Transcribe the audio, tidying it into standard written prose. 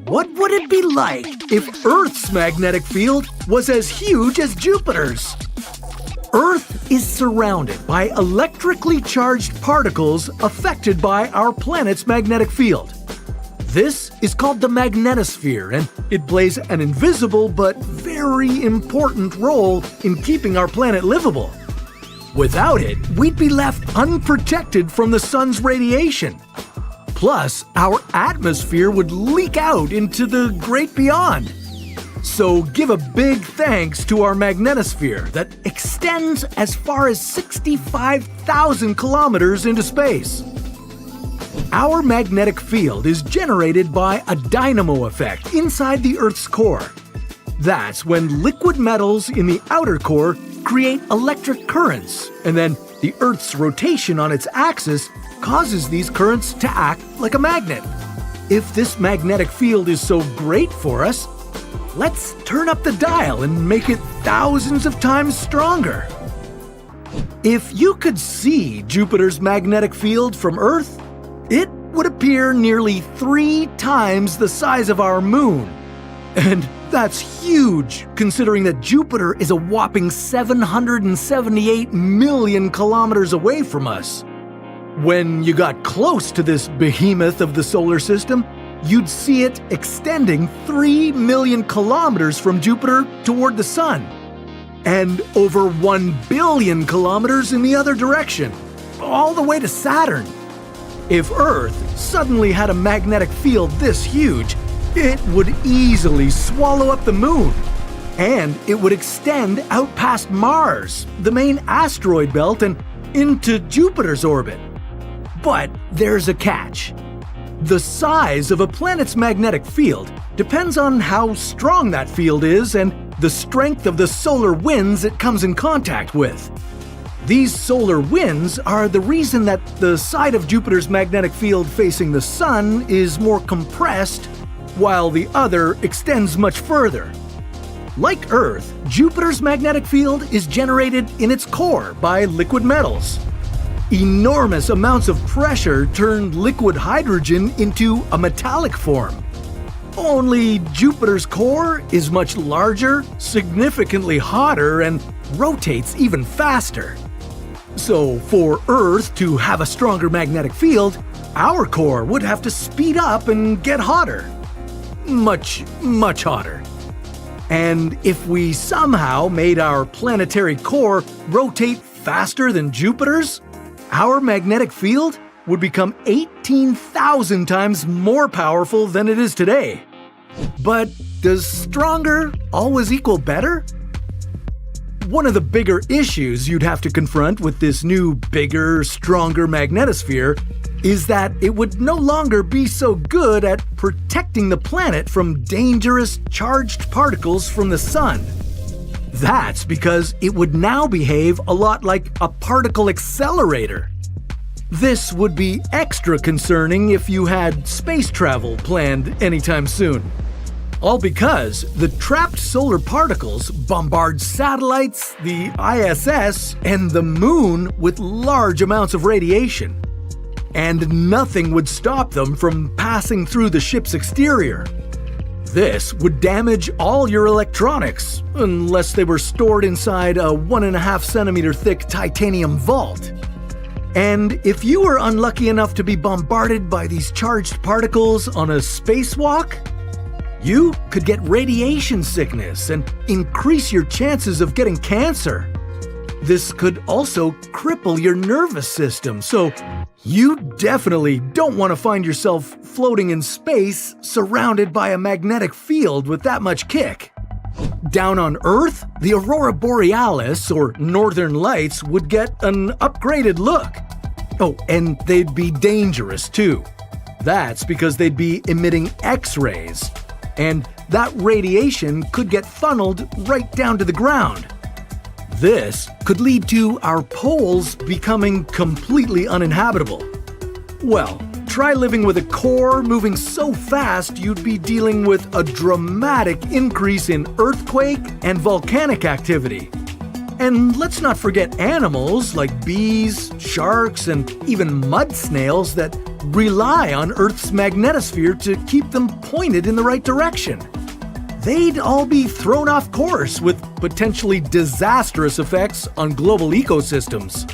What would it be like if Earth's magnetic field was as huge as Jupiter's? Earth is surrounded by electrically charged particles affected by our planet's magnetic field. This is called the magnetosphere, and it plays an invisible but very important role in keeping our planet livable. Without it, we'd be left unprotected from the sun's radiation. Plus, our atmosphere would leak out into the great beyond. So give a big thanks to our magnetosphere that extends as far as 65,000 kilometers into space. Our magnetic field is generated by a dynamo effect inside the Earth's core. That's when liquid metals in the outer core create electric currents, and then the Earth's rotation on its axis causes these currents to act like a magnet. If this magnetic field is so great for us, let's turn up the dial and make it thousands of times stronger. If you could see Jupiter's magnetic field from Earth, it would appear nearly 3 times the size of our moon. And that's huge, considering that Jupiter is a whopping 778 million kilometers away from us. When you got close to this behemoth of the solar system, you'd see it extending 3 million kilometers from Jupiter toward the Sun, and over 1 billion kilometers in the other direction, all the way to Saturn. If Earth suddenly had a magnetic field this huge, it would easily swallow up the Moon, and it would extend out past Mars, the main asteroid belt, and into Jupiter's orbit. But there's a catch. The size of a planet's magnetic field depends on how strong that field is and the strength of the solar winds it comes in contact with. These solar winds are the reason that the side of Jupiter's magnetic field facing the Sun is more compressed, while the other extends much further. Like Earth, Jupiter's magnetic field is generated in its core by liquid metals. Enormous amounts of pressure turn liquid hydrogen into a metallic form. Only Jupiter's core is much larger, significantly hotter, and rotates even faster. So for Earth to have a stronger magnetic field, our core would have to speed up and get hotter. Much, much hotter. And if we somehow made our planetary core rotate faster than Jupiter's, our magnetic field would become 18,000 times more powerful than it is today. But does stronger always equal better? One of the bigger issues you'd have to confront with this new, bigger, stronger magnetosphere is that it would no longer be so good at protecting the planet from dangerous charged particles from the Sun. That's because it would now behave a lot like a particle accelerator. This would be extra concerning if you had space travel planned anytime soon. All because the trapped solar particles bombard satellites, the ISS, and the Moon with large amounts of radiation. And nothing would stop them from passing through the ship's exterior. This would damage all your electronics, unless they were stored inside a 1.5 centimeter thick titanium vault. And if you were unlucky enough to be bombarded by these charged particles on a spacewalk, you could get radiation sickness and increase your chances of getting cancer. This could also cripple your nervous system, so you definitely don't want to find yourself floating in space surrounded by a magnetic field with that much kick. Down on Earth, the aurora borealis, or northern lights, would get an upgraded look. Oh, and they'd be dangerous too. That's because they'd be emitting X-rays, and that radiation could get funneled right down to the ground. This could lead to our poles becoming completely uninhabitable. Well, try living with a core moving so fast you'd be dealing with a dramatic increase in earthquake and volcanic activity. And let's not forget animals like bees, sharks, and even mud snails that rely on Earth's magnetosphere to keep them pointed in the right direction. They'd all be thrown off course with potentially disastrous effects on global ecosystems.